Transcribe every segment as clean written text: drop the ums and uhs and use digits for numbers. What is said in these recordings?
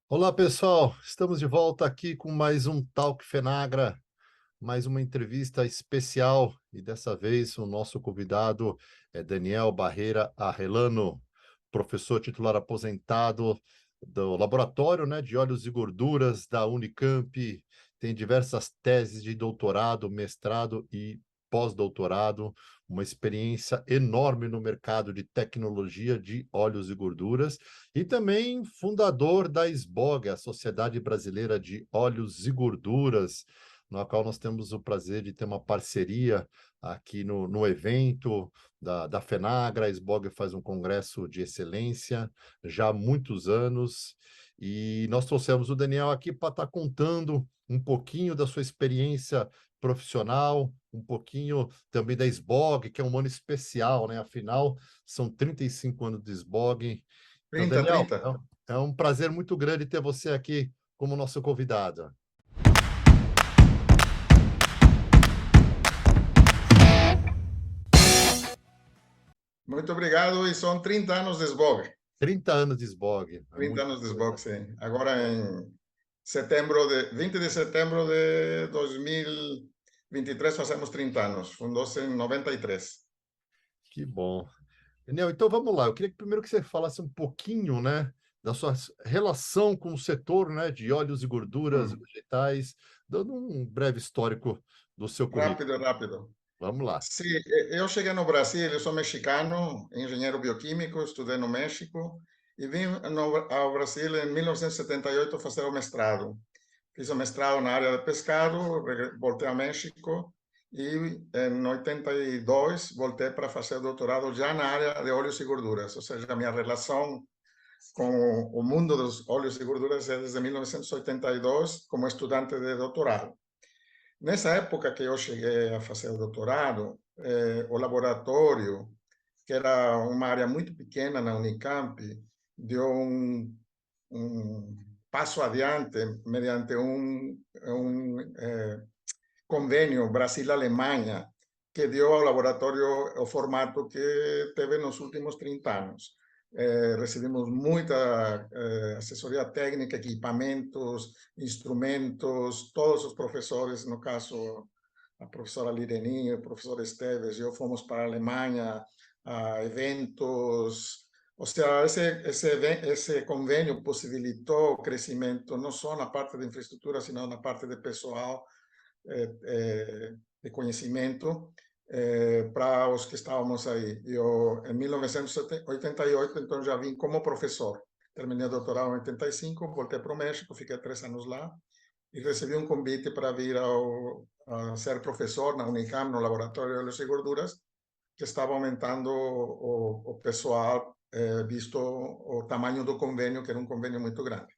Olá, pessoal. Estamos de volta aqui com mais um Talk Fenagra, mais uma entrevista especial e dessa vez o nosso convidado é Daniel Barreira Arrelano, professor titular aposentado do Laboratório, de Óleos e Gorduras da Unicamp. Tem diversas teses de doutorado, mestrado e pós-doutorado, uma experiência enorme no mercado de tecnologia de óleos e gorduras e também fundador da SBOG, a Sociedade Brasileira de Óleos e Gorduras, na qual nós temos o prazer de ter uma parceria aqui no evento da FENAGRA. A SBOG faz um congresso de excelência já há muitos anos, e nós trouxemos o Daniel aqui para estar contando um pouquinho da sua experiência profissional, um pouquinho também da SBOG, que é um ano especial, né? Afinal, são 35 anos de SBOG. Então, 30, Daniel, 30. é um prazer muito grande ter você aqui como nosso convidado. Muito obrigado. E são 30 anos de SBOG. 30 anos de SBOG, é 30 muita anos de coisa. SBOG, sim. Agora em 20 de setembro de 2023 fazemos 30 anos. Fundou-se em 93. Que bom. Daniel, então vamos lá. Eu queria que primeiro que você falasse um pouquinho, da sua relação com o setor, de óleos e gorduras vegetais, dando um breve histórico do seu currículo. Rápido, rápido. Vamos lá. Sim, eu cheguei no Brasil, eu sou mexicano, engenheiro bioquímico, estudei no México e vim ao Brasil em 1978 fazer o mestrado. Fiz o mestrado na área de pescado, voltei a México e em 82 voltei para fazer o doutorado já na área de óleos e gorduras. Ou seja, a minha relação com o mundo dos óleos e gorduras é desde 1982 como estudante de doutorado. Nessa época que eu cheguei a fazer o doutorado, o laboratório, que era uma área muito pequena na Unicamp, deu um passo adiante mediante convênio Brasil-Alemanha, que deu ao laboratório o formato que teve nos últimos 30 anos. Recebemos muita assessoria técnica, equipamentos, instrumentos, todos os professores, no caso a professora Lireni, o professor Esteves, eu fomos para a Alemanha a eventos. Ou seja, esse convênio possibilitou o crescimento não só na parte de infraestrutura, sino na parte de pessoal, de conhecimento, para os que estávamos aí. Eu, em 1988, então, já vim como professor. Terminei o doutorado em 85, voltei para o México, fiquei 3 anos lá, e recebi um convite para vir a ser professor na Unicam, no Laboratório de Óleos e Gorduras, que estava aumentando o pessoal, visto o tamanho do convênio, que era um convênio muito grande.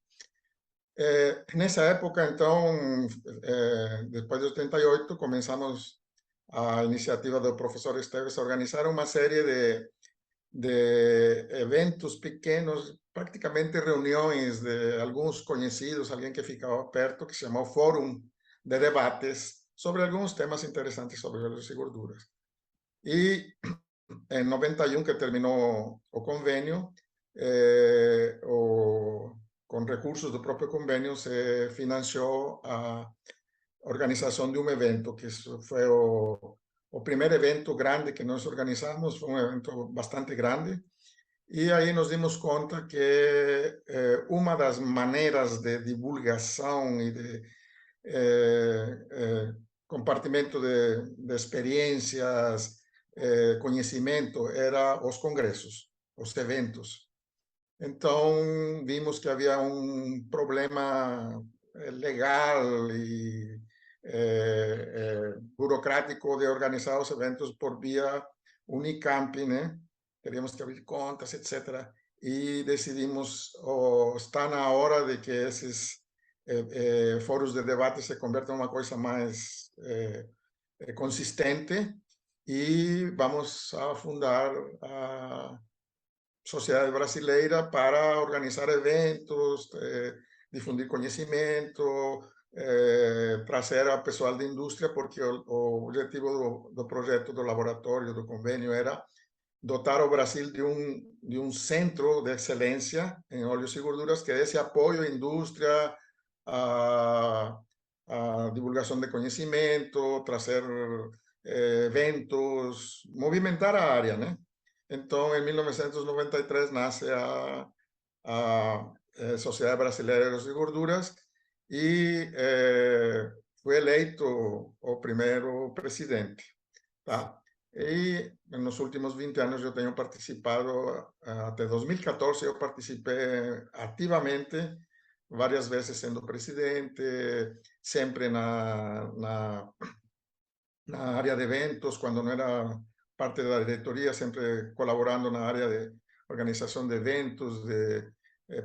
Nessa época, então, depois de 88, começamos a iniciativa do professor Esteves a organizar uma série de eventos pequenos, praticamente reuniões de alguns conhecidos, alguém que ficava perto, que se chamou Fórum de Debates, sobre alguns temas interessantes sobre óleos e gorduras. E em 91, que terminou o convênio, com recursos do próprio convênio, se financiou a organização de um evento, que foi o primeiro evento grande que nós organizamos, foi um evento bastante grande, e aí nos dimos conta que uma das maneiras de divulgação e de compartimento de experiências, conhecimento, era os congressos, os eventos. Então, vimos que havia um problema legal e burocrático de organizar os eventos por via Unicamp, né? Teríamos que abrir contas, etc. E decidimos, está na hora de que esses fóruns de debate se convertam em uma coisa mais consistente, e vamos a fundar a Sociedade Brasileira para organizar eventos, difundir conhecimento, trazer a pessoal da indústria, porque o objetivo do projeto, do laboratório, do convênio, era dotar o Brasil de um centro de excelência em óleos e gorduras que desse apoio à indústria, à, à divulgação de conhecimento, trazer eventos, movimentar a área, né? Então, em 1993 nasce a Sociedade Brasileira de Óleos e Gorduras e foi eleito o primeiro presidente, tá? E nos últimos 20 anos eu tenho participado, até 2014 eu participei ativamente, várias vezes sendo presidente, sempre na área de eventos, quando não era parte da diretoria, sempre colaborando na área de organização de eventos, de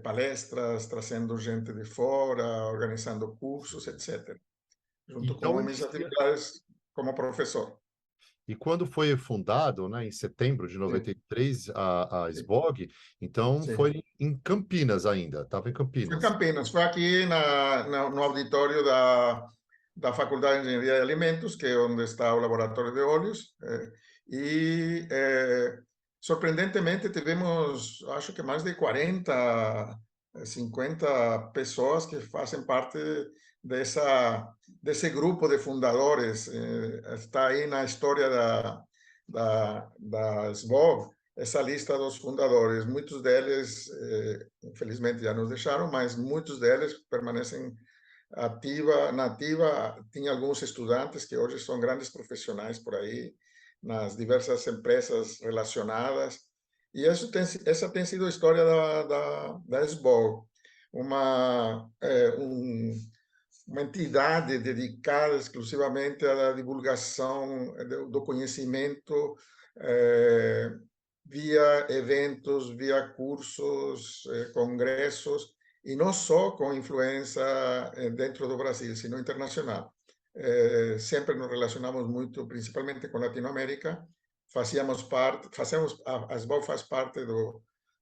palestras, trazendo gente de fora, organizando cursos, etc. Junto com Então, as minhas atividades como professor. e quando foi fundado, né, em setembro de Sim, 93, a sim, SBOG, então sim. foi em Campinas ainda, estava em Foi em Campinas. Campinas, foi aqui no auditório da Faculdade de Engenharia de Alimentos, que é onde está o laboratório de óleos, e surpreendentemente tivemos, acho que mais de 40, 50 pessoas que fazem parte desse grupo de fundadores. Está aí na história da SBOG, essa lista dos fundadores. Muitos deles, infelizmente, já nos deixaram, mas muitos deles permanecem nativa. Tinha alguns estudantes que hoje são grandes profissionais por aí, nas diversas empresas relacionadas. E essa tem sido a história da SBOG, uma, uma entidade dedicada exclusivamente à divulgação do conhecimento, via eventos, via cursos, congressos, e não só com influência dentro do Brasil, sino internacional. Sempre nos relacionamos muito, principalmente com Latinoamérica. A SBOG faz parte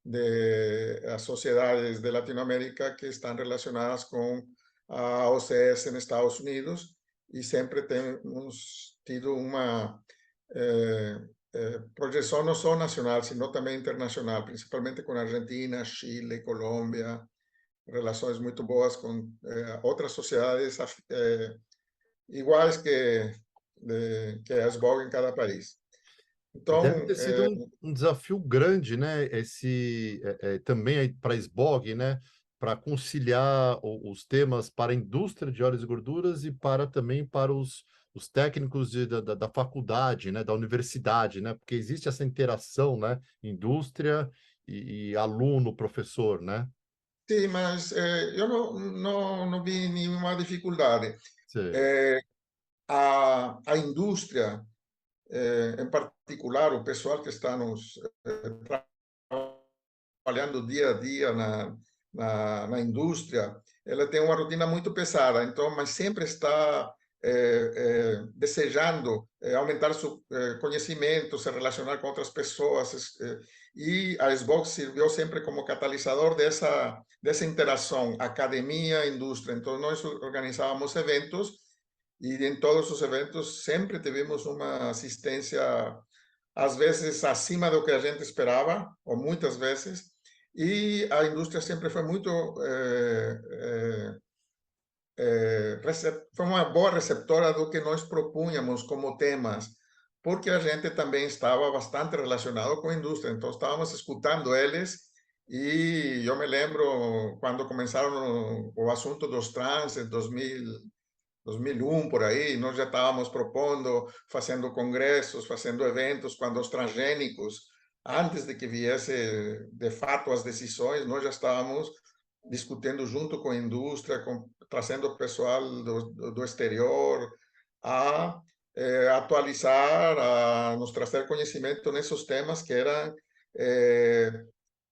de as sociedades de Latinoamérica que estão relacionadas com a OCS nos Estados Unidos, e sempre temos tido uma projeção não só nacional, sino também internacional, principalmente com Argentina, Chile, Colômbia, relações muito boas com outras sociedades iguais que a SBOG em cada país. E Então, deve ter sido um desafio grande, né? Também para a SBOG, né? Para conciliar os temas para a indústria de óleos e gorduras e também para os técnicos da faculdade, né? Da universidade, né? Porque existe essa interação, né? Indústria e aluno, professor, né? sim, mas eu não vi nenhuma dificuldade. Sei. Eh, a indústria, em particular, o pessoal que está trabalhando dia a dia na indústria, ela tem uma rotina muito pesada, então, mas sempre está desejando aumentar seu conhecimento, se relacionar com outras pessoas, e a SBOX serviu sempre como catalisador dessa interação academia-indústria. Então, nós organizávamos eventos e em todos os eventos sempre tivemos uma assistência, às vezes acima do que a gente esperava, ou muitas vezes, e a indústria sempre foi muito foi uma boa receptora do que nós propunhamos como temas, porque a gente também estava bastante relacionado com a indústria, então estávamos escutando eles. E eu me lembro quando começaram o assunto dos trans em 2001, por aí, nós já estávamos propondo, fazendo congressos, fazendo eventos, quando os transgênicos, antes de que viesse de fato as decisões, nós já estávamos discutindo junto com a indústria, trazendo o pessoal do exterior a atualizar, a nos trazer conhecimento nesses temas que eram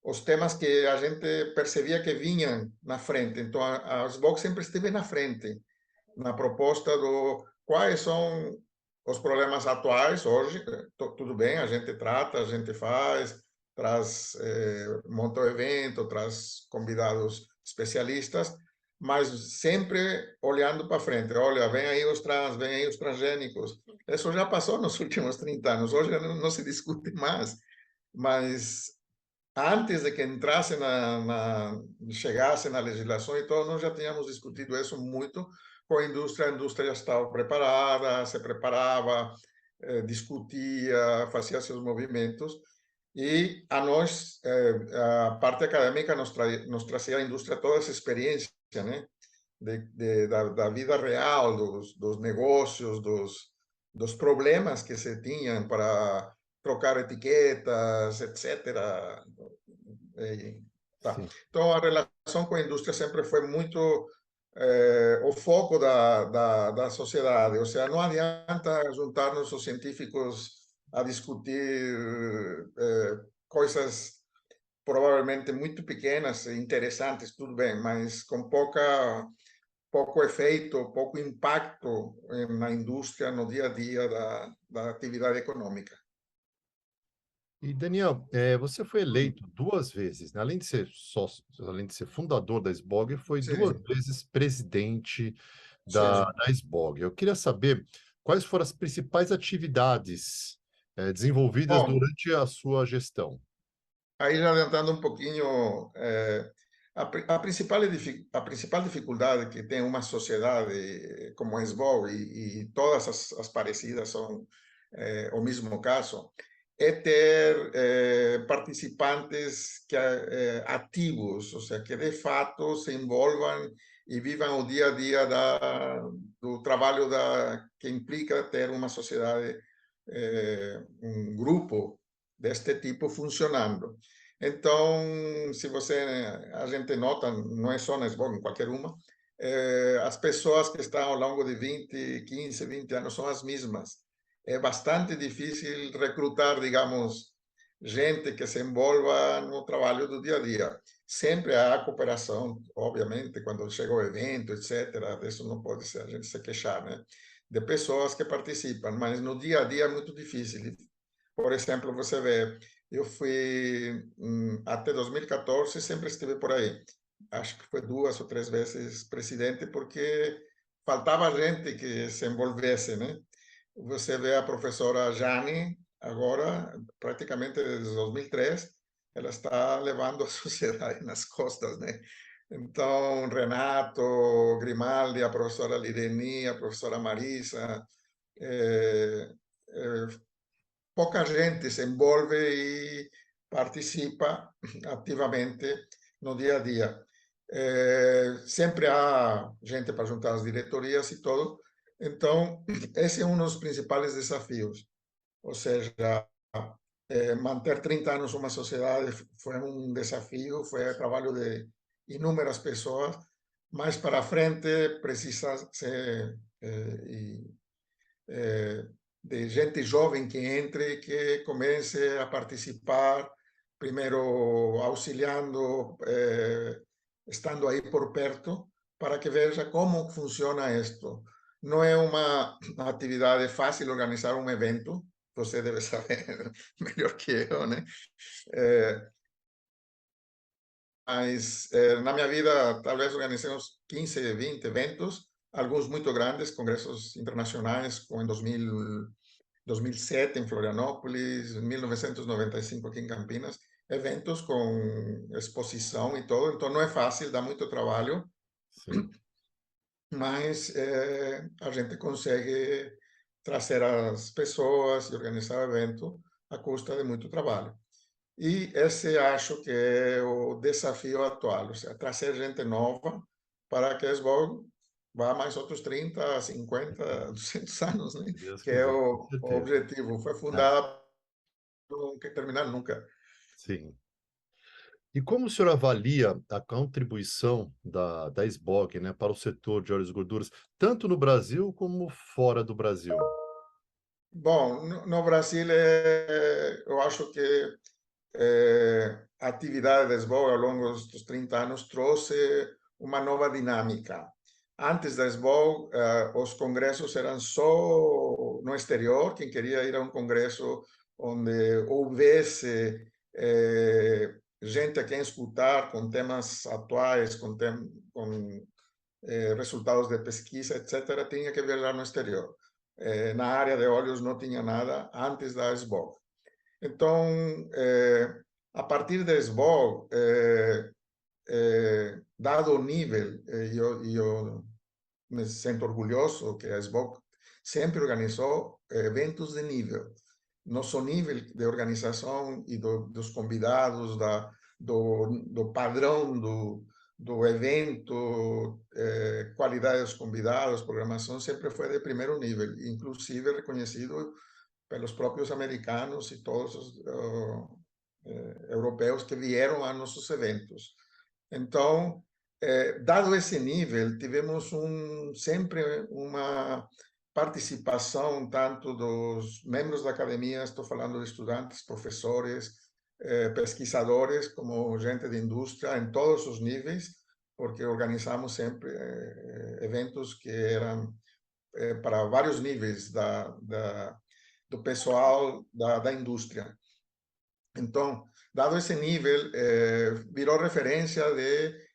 os temas que a gente percebia que vinham na frente. Então, a SBOC sempre esteve na frente na proposta do quais são os problemas atuais hoje. Tudo bem, a gente trata, a gente faz, traz, monta o evento, traz convidados especialistas, mas sempre olhando para frente. Olha, vem aí os trans, vem aí os transgênicos. Isso já passou nos últimos 30 anos, hoje não se discute mais. mas antes de que entrasse chegasse na legislação e todo, nós já tínhamos discutido isso muito com a indústria já estava preparada, se preparava, discutia, fazia seus movimentos, e a nós, a parte acadêmica nos trazia a indústria toda essa experiência, né? Da vida real, dos negócios, dos problemas que se tinham para trocar etiquetas, etc. Tá. Sim. Então, a relação com a indústria sempre foi muito o foco da sociedade. Ou seja, não adianta juntar-nos os científicos a discutir coisas provavelmente muito pequenas e interessantes, tudo bem, mas com pouco efeito, pouco impacto na indústria, no dia a dia da atividade econômica. E, Daniel, você foi eleito duas vezes, né? Além de ser sócio, além de ser fundador da SBOG, foi duas Sim, vezes presidente sim. da SBOG. Eu queria saber quais foram as principais atividades desenvolvidas Bom, durante a sua gestão. aí já adiantando um pouquinho, a principal dificuldade que tem uma sociedade como a SBOG, e todas as parecidas são o mesmo caso, é ter participantes ativos, ou seja, que de fato se envolvam e vivam o dia a dia do trabalho que implica ter uma sociedade, um grupo deste tipo funcionando. Então, se você, a gente nota, não é só na SBOG, em qualquer uma, as pessoas que estão ao longo de 20, 15, 20 anos são as mesmas. É bastante difícil recrutar, digamos, gente que se envolva no trabalho do dia a dia. Sempre há cooperação, obviamente, quando chega o evento, etc. Isso não pode ser, a gente se queixar, né? De pessoas que participam, mas no dia a dia é muito difícil. Por exemplo, você vê, eu fui até 2014, sempre estive por aí. Acho que foi 2 ou 3 vezes presidente, porque faltava gente que se envolvesse, né? Você vê a professora Jane, agora, praticamente desde 2003, ela está levando a sociedade nas costas, né? Então, Renato, Grimaldi, a professora Lireni, a professora Marisa, eh, eh, pouca gente se envolve e participa ativamente no dia a dia. Sempre há gente para juntar as diretorias e todo. Então, esse é um dos principais desafios. Ou seja, manter 30 anos uma sociedade foi um desafio, foi trabalho de inúmeras pessoas, mas para frente precisa ser de gente jovem que entre e que comece a participar, primeiro auxiliando, estando aí por perto, para que veja como funciona isto. Não é uma atividade fácil organizar um evento, você deve saber melhor que eu, né? Mas na minha vida, talvez organizei uns 15, 20 eventos, alguns muito grandes, congressos internacionais, como em 2007 em Florianópolis, 1995 aqui em Campinas, eventos com exposição e todo, então não é fácil, dá muito trabalho, Sim. mas a gente consegue trazer as pessoas e organizar o evento a custa de muito trabalho. E esse acho que é o desafio atual, ou seja, trazer gente nova para que a SBOG vá mais outros 30, 50, 200 anos, né? Se Deus Que é quiser, com o certeza. objetivo. Foi É, fundada, não quer terminar nunca. sim. E como o senhor avalia a contribuição da SBOG, né, para o setor de óleos e gorduras, tanto no Brasil como fora do Brasil? Bom, no Brasil, eu acho que a atividade da SBOG ao longo dos 30 anos trouxe uma nova dinâmica. Antes da SBOG, os congressos eram só no exterior, quem queria ir a um congresso onde houvesse gente a quem escutar com temas atuais, com resultados de pesquisa, etc., tinha que viajar no exterior. Na área de óleos não tinha nada antes da SBOG. Então, a partir da SBOG, dado o nível, eu me sinto orgulhoso que a SBOG sempre organizou eventos de nível. Nosso nível de organização e dos convidados, do padrão do evento, qualidade dos convidados, programação, sempre foi de primeiro nível, inclusive reconhecido pelos próprios americanos e todos os europeus que vieram a nossos eventos. Então, dado esse nível, tivemos sempre uma participação tanto dos membros da academia, estou falando de estudantes, professores, pesquisadores, como gente de indústria, em todos os níveis, porque organizamos sempre eventos que eram para vários níveis do pessoal da indústria. Então, dado esse nível, virou referência de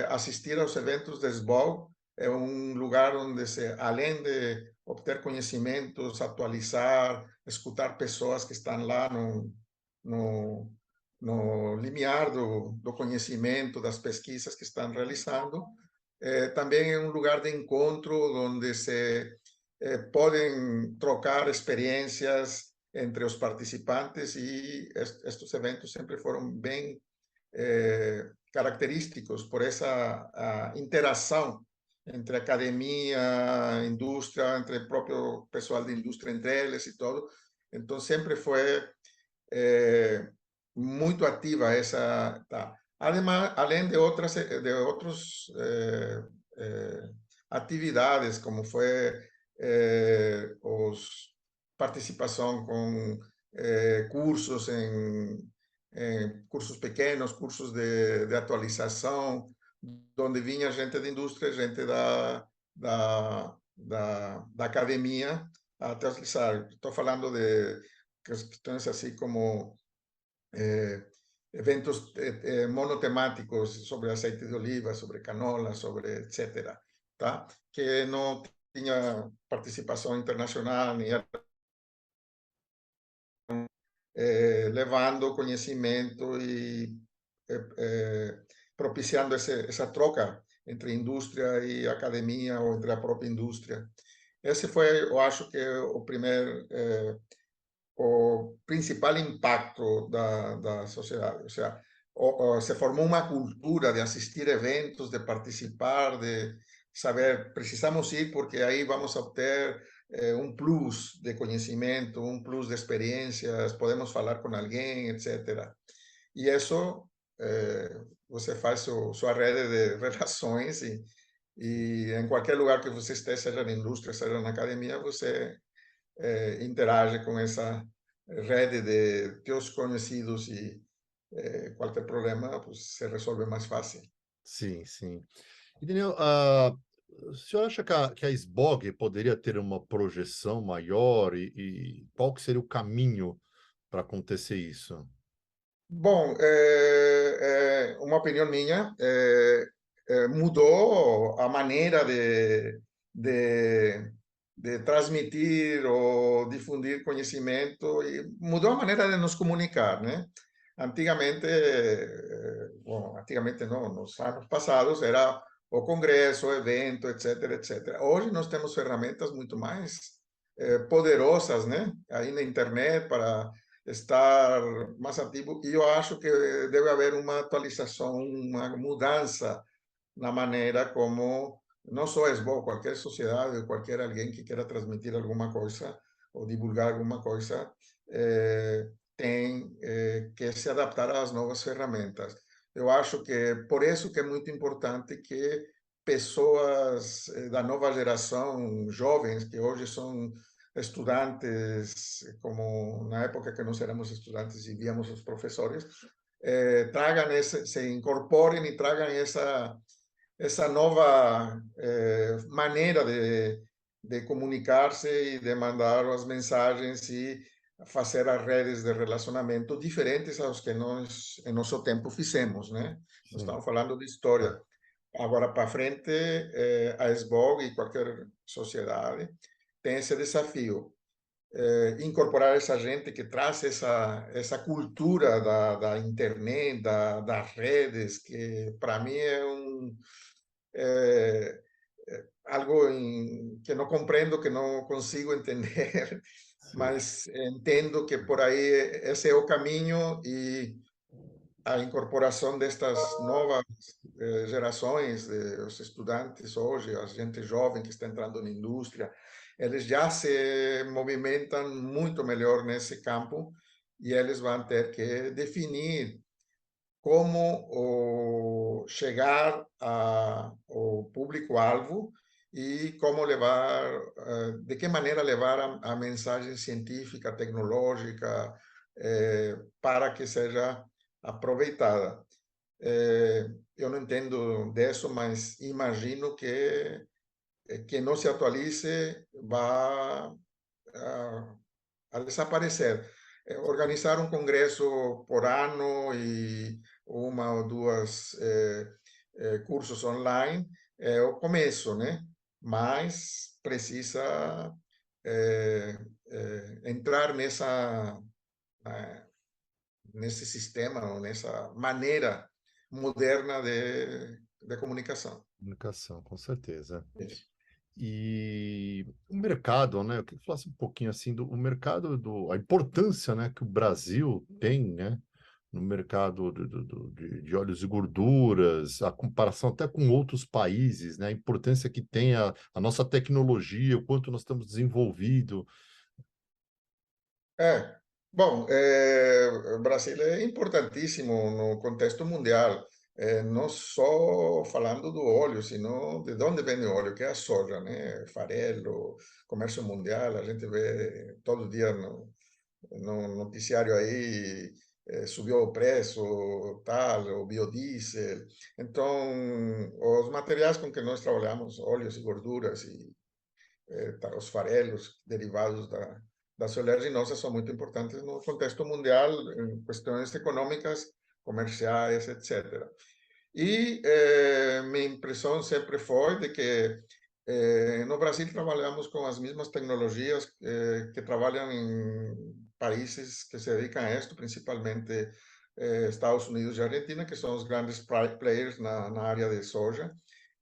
assistir aos eventos da SBOG. É um lugar onde, além de obter conhecimentos, atualizar, escutar pessoas que estão lá no limiar do conhecimento, das pesquisas que estão realizando, também é um lugar de encontro onde se podem trocar experiências entre os participantes e estes eventos sempre foram bem característicos por essa interação entre academia, indústria, entre o próprio pessoal de indústria entre eles e tudo. Então sempre foi muito ativa essa, tá. Además, além de outros atividades, como foi os participação com cursos cursos pequenos, cursos de atualização, onde vinha gente da indústria, gente da academia a atualizar. Estou falando de questões assim como eventos monotemáticos sobre aceite de oliva, sobre canola, sobre etcétera, tá? Que não tinha participação internacional, nem levando conhecimento e propiciando essa troca entre indústria e academia ou entre a própria indústria. Esse foi, eu acho que o primeiro, o principal impacto da sociedade. Ou seja, se formou uma cultura de assistir eventos, de participar, de saber, precisamos ir porque aí vamos a obter um plus de conhecimento, um plus de experiências, podemos falar com alguém, etc. E isso, você faz sua rede de relações e em qualquer lugar que você esteja, seja na indústria, seja na academia, você interage com essa rede de teus conhecidos e qualquer problema pues, se resolve mais fácil. Sim, sim. E Daniel, o senhor acha que a SBOG poderia ter uma projeção maior e qual que seria o caminho para acontecer isso? Bom, uma opinião minha, mudou a maneira de, de transmitir ou difundir conhecimento e mudou a maneira de nos comunicar, né? Antigamente, bom, antigamente não, nos anos passados era o congresso, o evento, etc, etc. Hoje nós temos ferramentas muito mais poderosas, né? Aí na internet para estar mais ativo. E eu acho que deve haver uma atualização, uma mudança na maneira como, não só a SBO, qualquer sociedade, qualquer alguém que queira transmitir alguma coisa ou divulgar alguma coisa, tem que se adaptar às novas ferramentas. Eu acho que, por isso que é muito importante que pessoas da nova geração, jovens, que hoje são estudantes, como na época que nós éramos estudantes e víamos os professores, tragam se incorporem e tragam essa nova maneira de comunicar-se e de mandar as mensagens e fazer as redes de relacionamento diferentes aos que nós, em nosso tempo, fizemos, né? Nós Sim, estamos falando de é, história. Agora, para frente, a SBOG e qualquer sociedade tem esse desafio. incorporar essa gente que traz essa cultura da internet, das redes, que para mim é, algo que não compreendo, que não consigo entender, Sim, mas entendo que por aí esse é o caminho e a incorporação destas novas gerações, os estudantes hoje, a gente jovem que está entrando na indústria, eles já se movimentam muito melhor nesse campo e eles vão ter que definir como chegar ao público-alvo e como levar, de que maneira levar a mensagem científica, tecnológica, para que seja aproveitada. Eu não entendo disso, mas imagino que não se atualize vai a desaparecer. Organizar um congresso por ano e uma ou duas cursos online é o começo, né? Mas precisa entrar nesse sistema, ou nessa maneira moderna de comunicação. comunicação, com certeza. Isso. E o mercado, né? Eu queria que falasse um pouquinho assim do o mercado, a importância, né, que o Brasil tem, né, no mercado de óleos e gorduras, a comparação até com outros países, né? A importância que tem a nossa tecnologia, o quanto nós estamos desenvolvido. É, bom, o Brasil é importantíssimo no contexto mundial, não só falando do óleo, sino de onde vem o óleo, que é a soja, né? Farelo, comércio mundial, a gente vê todo dia no noticiário aí, subiu o preço, tal, o biodiesel. Então, os materiais com que nós trabalhamos, óleos e gorduras e os farelos derivados das oleaginosas são muito importantes no contexto mundial, em questões econômicas, comerciais, etc. E minha impressão sempre foi de que no Brasil trabalhamos com as mesmas tecnologias que trabalham em países que se dedicam a esto, principalmente Estados Unidos e Argentina, que são os grandes players na área de soja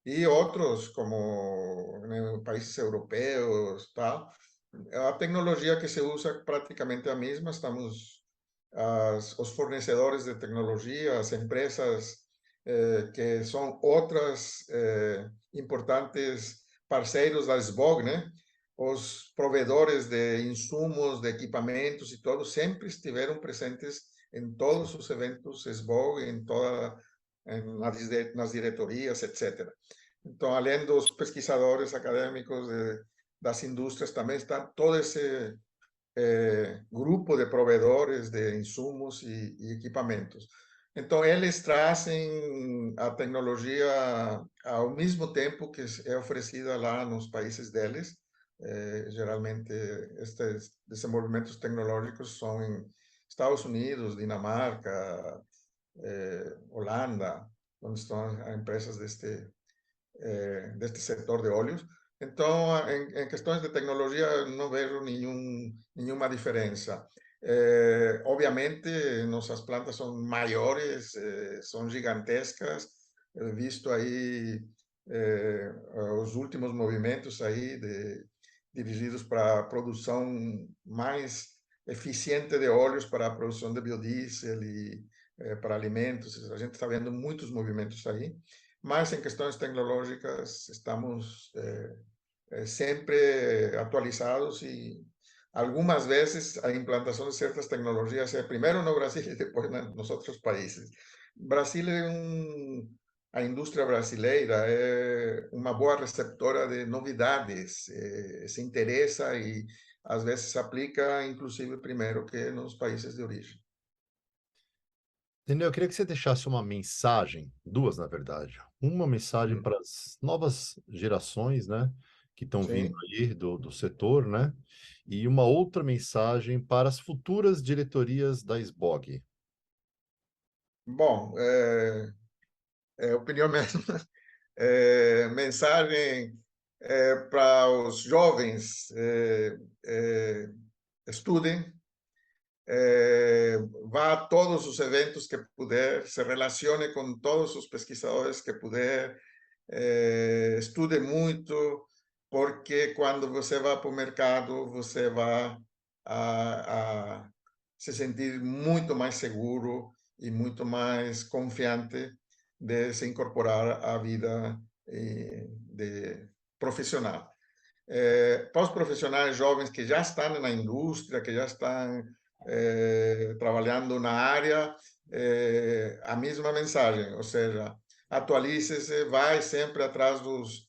e outros, como né, países europeus, tal. A tecnologia que se usa é praticamente a mesma. Estamos, os fornecedores de tecnologia, as empresas que são outras importantes parceiros da SBOG, né? Os provedores de insumos, de equipamentos e todos sempre estiveram presentes em todos os eventos SBOG, nas diretorias, etc. Então, além dos pesquisadores acadêmicos das indústrias, também está todo esse grupo de provedores de insumos e equipamentos. Então, eles trazem a tecnologia ao mesmo tempo que é oferecida lá nos países deles. Geralmente, estes desenvolvimentos tecnológicos são em Estados Unidos, Dinamarca, Holanda, onde estão as empresas deste setor de óleos. Então, em questões de tecnologia, não vejo nenhuma diferença. Obviamente, nossas plantas são maiores, são gigantescas. Eu he visto aí os últimos movimentos aí dirigidos para a produção mais eficiente de óleos para a produção de biodiesel e para alimentos. A gente está vendo muitos movimentos aí, mas em questões tecnológicas estamos sempre atualizados e algumas vezes a implantação de certas tecnologias é primeiro no Brasil e depois nos outros países. Brasil é a indústria brasileira é uma boa receptora de novidades, se interessa e às vezes aplica, inclusive, primeiro que nos países de origem. Entendeu? Eu queria que você deixasse uma mensagem, duas, na verdade. Uma mensagem Hum, para as novas gerações, né, que estão vindo Sim. aí do setor, né, e uma outra mensagem para as futuras diretorias da SBOG. Bom, opinião mesmo. Mensagem para os jovens. estudem, vá a todos os eventos que puder, se relacione com todos os pesquisadores que puder, estude muito, porque quando você vai para o mercado, você vai a se sentir muito mais seguro e muito mais confiante de se incorporar à vida de profissional. Para os profissionais jovens que já estão na indústria, que já estão trabalhando na área, a mesma mensagem, ou seja, atualize-se, vai sempre atrás dos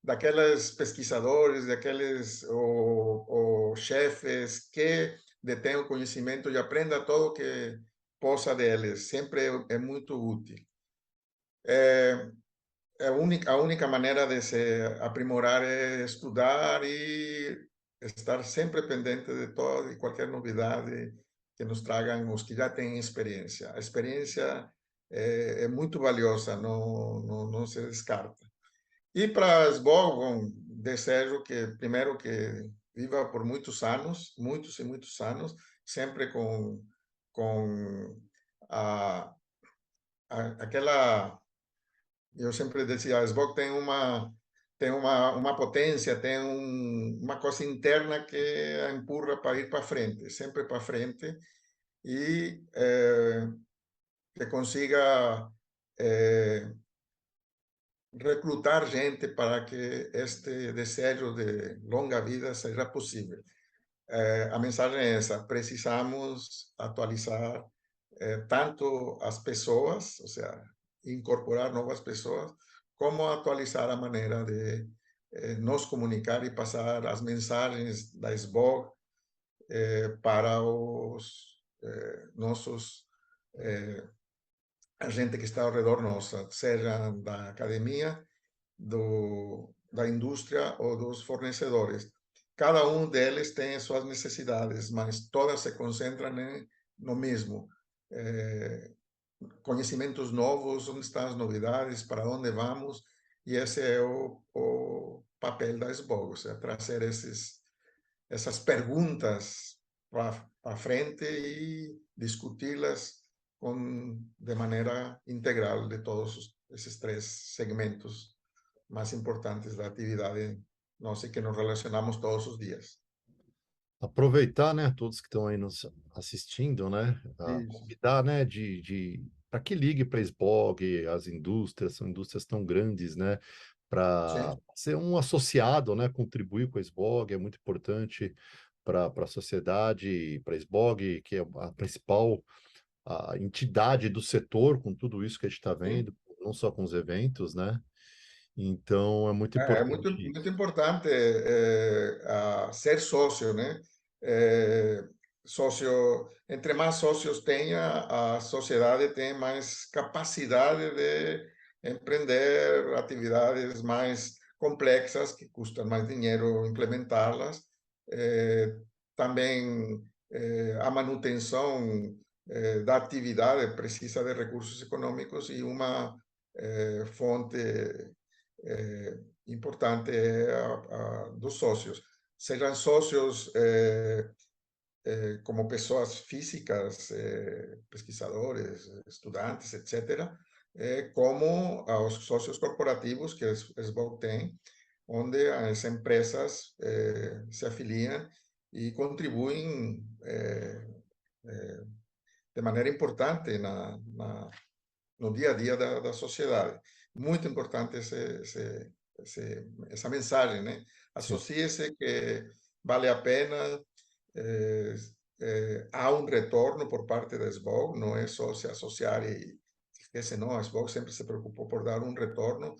daqueles pesquisadores, daqueles ou chefes que detêm o conhecimento e aprenda tudo que possa deles. Sempre é muito útil. A única maneira de se aprimorar é estudar e estar sempre pendente de toda e qualquer novidade que nos tragam os que já têm experiência. A experiência é muito valiosa, não se descarta. E para as bom, desejo que, primeiro, que viva por muitos anos, muitos e muitos anos, sempre com aquela. Eu sempre dizia, a SBOC tem uma potência, tem uma coisa interna que a empurra para ir para frente, sempre para frente, e que consiga reclutar gente para que este desejo de longa vida seja possível. A mensagem é essa: precisamos atualizar tanto as pessoas, ou seja, incorporar novas pessoas, como atualizar a maneira de nos comunicar e passar as mensagens da SBOG para os nossos a gente que está ao redor nossa, seja da academia, da indústria ou dos fornecedores. Cada um deles tem suas necessidades, mas todas se concentram no mesmo. Conhecimentos novos, onde estão as novidades, para onde vamos, e esse é o papel da SBOG, ou seja, trazer essas perguntas para frente e discuti-las de maneira integral de todos esses três segmentos mais importantes da atividade nossa e que nos relacionamos todos os dias. Aproveitar, né, todos que estão aí nos assistindo, né, Isso. convidar, né, para que ligue para a SBOG, as indústrias, são indústrias tão grandes, né, para Sim. ser um associado, né, contribuir com a SBOG é muito importante para a sociedade, para a SBOG, que é a principal entidade do setor, com tudo isso que a gente está Sim. vendo, não só com os eventos, né? Então é muito É muito, importante muito isso. importante ser sócio, né? Sócio, entre mais sócios tenha, a sociedade tem mais capacidade de empreender atividades mais complexas, que custam mais dinheiro implementá-las. Também a manutenção da atividade precisa de recursos econômicos e uma fonte importante é dos sócios. Sejam sócios como pessoas físicas, pesquisadores, estudantes, etc., como aos sócios corporativos que a SBOC tem, onde as empresas se afiliam e contribuem de maneira importante no dia a dia da sociedade. Muito importante essa mensagem, né? Sim. Associe-se que vale a pena, há um retorno por parte da SBOG, não é só se associar e esquece, não, a SBOG sempre se preocupou por dar um retorno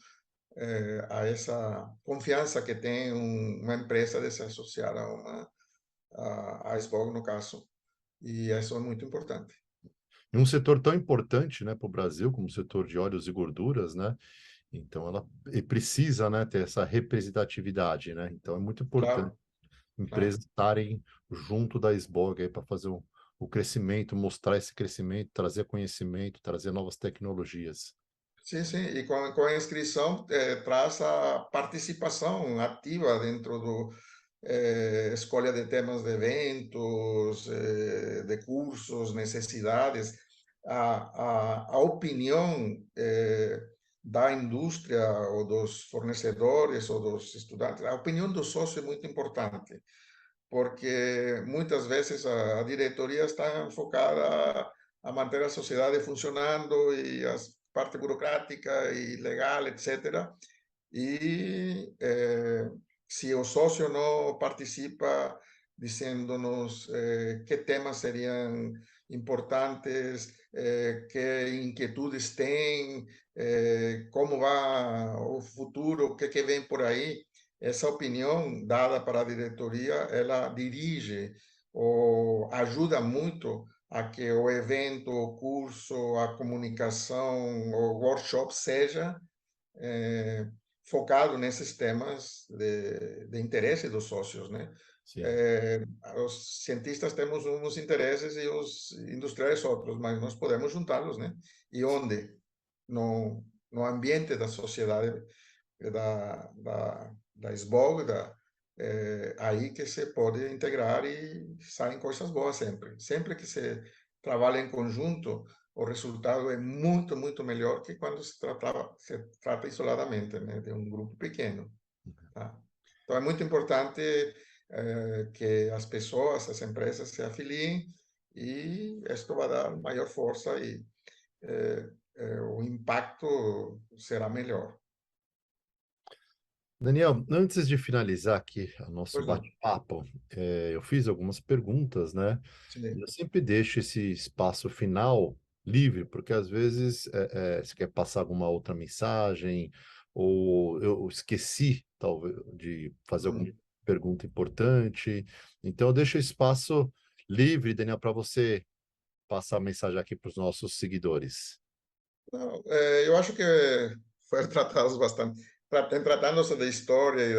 a essa confiança que tem uma empresa de se associar a SBOG, no caso, e isso é muito importante. Em um setor tão importante, né, para o Brasil, como o setor de óleos e gorduras, né? Então ela precisa, né, ter essa representatividade, né? Então é muito importante Claro, claro. empresas estarem junto da SBOG aí para fazer o crescimento, mostrar esse crescimento, trazer conhecimento, trazer novas tecnologias. Sim, sim, e com a inscrição traz a participação ativa dentro do escolha de temas de eventos, de cursos, necessidades, a opinião da indústria ou dos fornecedores ou dos estudantes, a opinião do sócio é muito importante, porque muitas vezes a diretoria está enfocada a manter a sociedade funcionando e a parte burocrática e legal, etc. E se o sócio não participa dizendo-nos que temas seriam importantes, que inquietudes tem, como vai o futuro, o que vem por aí, essa opinião dada para a diretoria, ela dirige ou ajuda muito a que o evento, o curso, a comunicação, o workshop seja eh, focado nesses temas de interesse dos sócios, né? Sim, Os cientistas temos uns interesses e os industriais outros, mas nós podemos juntá-los, né? E onde? No ambiente da sociedade, da SBOG, aí que se pode integrar e saem coisas boas sempre. Sempre que se trabalha em conjunto, o resultado é muito, muito melhor que quando se trata isoladamente, né, de um grupo pequeno. Tá? Então, é muito importante que as pessoas, as empresas se afiliem e isto vai dar maior força e o impacto será melhor. Daniel, antes de finalizar aqui o nosso Pois não, bate-papo, eu fiz algumas perguntas, né? E sim. eu sempre deixo esse espaço final livre, porque às vezes você quer passar alguma outra mensagem, ou eu esqueci, talvez, de fazer alguma Hum. pergunta importante. Então, eu deixo o espaço livre, Daniel, para você passar a mensagem aqui para os nossos seguidores. Não, eu acho que foram tratados bastante. Tratando-se da história e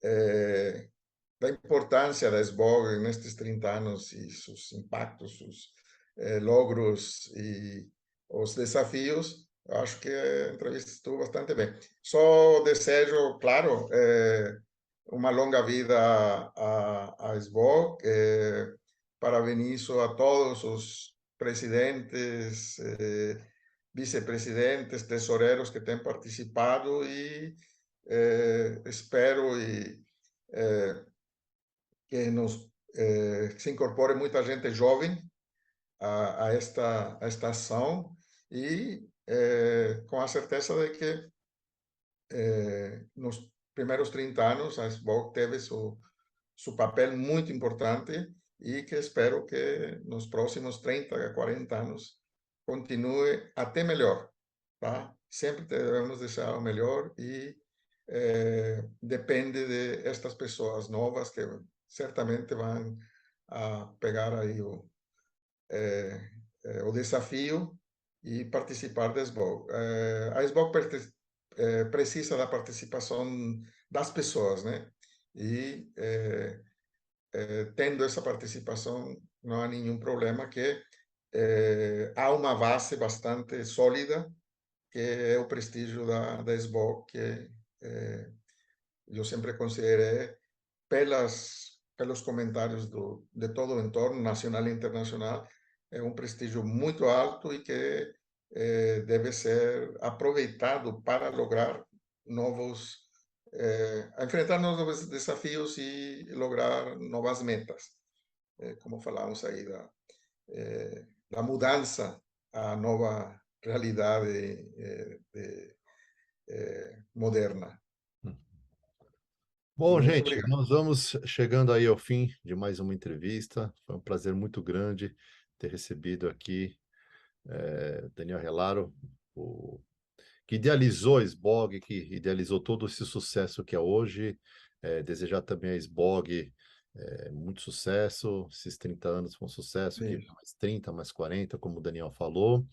eh, da importância da SBOG nestes 30 anos e seus impactos, seus logros e os desafios, eu acho que a entrevista estuvo bastante bem. Só desejo, claro, uma longa vida à SBOG. Parabenizo a todos os presidentes, vicepresidentes, tesoreros que têm participado e espero que se incorpore muita gente jovem a esta ação e com a certeza de que nos primeiros 30 anos a SBOC teve su papel muito importante e que espero que nos próximos 30 a 40 anos continue até melhor, tá? Sempre devemos desejar o melhor e depende de estas pessoas novas que certamente vão a pegar aí o desafio e participar da SBOC. A SBOC precisa da participação das pessoas, né? E tendo essa participação, não há nenhum problema, que há uma base bastante sólida, que é o prestígio da SBOC, que eu sempre considerei, pelos comentários de todo o entorno, nacional e internacional, é um prestígio muito alto e que deve ser aproveitado para lograr novos, enfrentar novos desafios e lograr novas metas, como falamos aí da mudança à nova realidade moderna. E Bom, muito gente, obrigado. nós vamos chegando aí ao fim de mais uma entrevista. Foi um prazer muito grande ter recebido aqui Daniel Relaro, o, que idealizou a SBOG, que idealizou todo esse sucesso que é hoje. Desejar também a SBOG muito sucesso. Esses 30 anos foi um sucesso, que Sim, mais 30, mais 40, como o Daniel falou.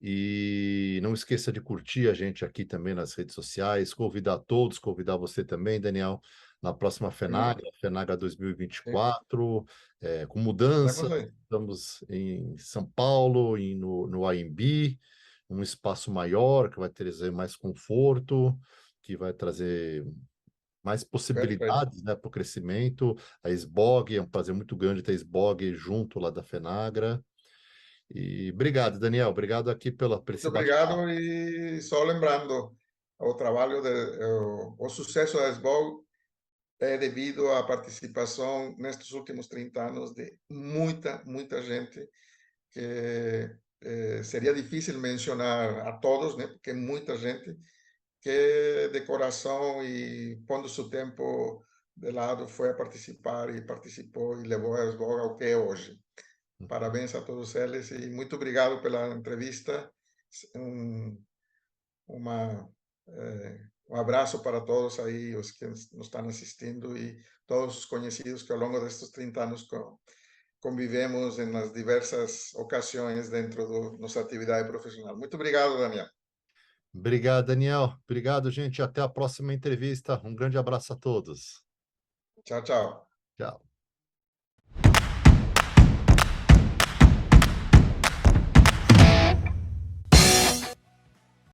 E não esqueça de curtir a gente aqui também nas redes sociais, convidar todos, convidar você também, Daniel, na próxima sim, FENAGRA, FENAGRA sim. 2024, com Estaremos mudança. aí. Estamos em São Paulo e no AMB. um espaço maior, que vai trazer mais conforto, que vai trazer mais Perfeito. possibilidades, né, para o crescimento. A SBOG, é um prazer muito grande ter a SBOG junto lá da Fenagra. E obrigado, Daniel, obrigado aqui por Muito esse bate-papo. obrigado e só lembrando, o trabalho o sucesso da SBOG é devido à participação nestes últimos 30 anos de muita gente que seria difícil mencionar a todos, né? Porque muita gente que de coração e pondo seu tempo de lado foi a participar e participou e levou a SBOG ao que é hoje. Parabéns a todos eles e muito obrigado pela entrevista. Um, uma, um abraço para todos aí, os que nos estão assistindo e todos os conhecidos que ao longo destes 30 anos convivemos nas diversas ocasiões dentro da nossa atividade profissional. Muito obrigado, Daniel. Obrigado, Daniel. Obrigado, gente. Até a próxima entrevista. Um grande abraço a todos. Tchau, tchau. Tchau.